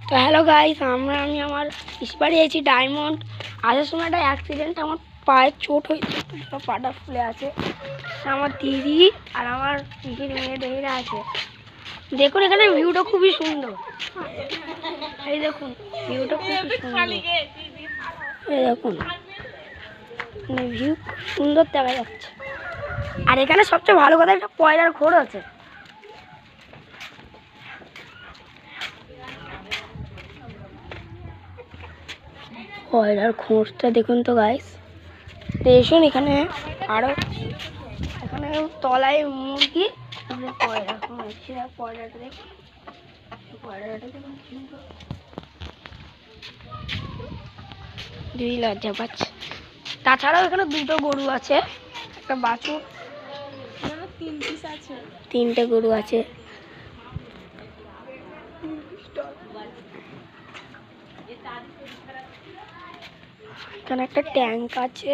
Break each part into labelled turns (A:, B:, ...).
A: তো hello guys, আমি আমার পিসি বাড়ি এসেছি ডায়মন্ড। আসার সময় একটা অ্যাক্সিডেন্ট, আমার পায়ে চোট হয়েছে, পাটা ফুলে আছে। আমার দিদি আর আমার দিদির মেয়েরা আছে। দেখুন এখানে ভিউটা খুবই সুন্দর। এই দেখুন ভিউটা খুবই সুন্দর। এই দেখুন ভিউ খুব সুন্দর দেখা যাচ্ছে। আর এখানে সবচেয়ে ভালো কথা, একটা পয়লার ঘোর আছে। পয়লার খোঁজটা দেখুন তো গাইস, দেখুন এখানে আরো এখানে তলায় মুরগি, পয়লা পয়লাটা দেখুন, পয়লাটা দেখুন দুই লজ্জা পাচ্ছে। তাছাড়াও এখানে দুটো গরু আছে, একটা বাছুর, তিনটে গরু আছে। এখানে একটা ট্যাঙ্ক আছে।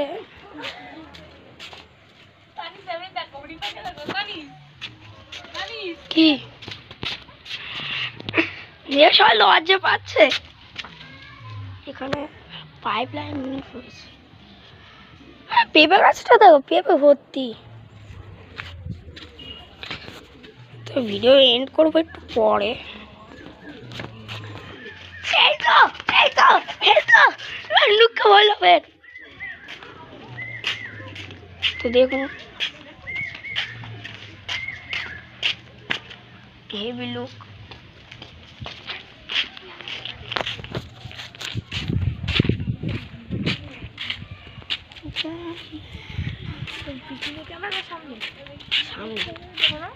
A: কি সবাই লজ্জা পাচ্ছে। এখানে পাইপ লাইন হয়েছে। পেঁপে গাছটা দেখো, পেঁপে ভর্তি। তো ভিডিও এন্ড করবো একটু পরে। তো দেখুন হেভি লুক। সামনে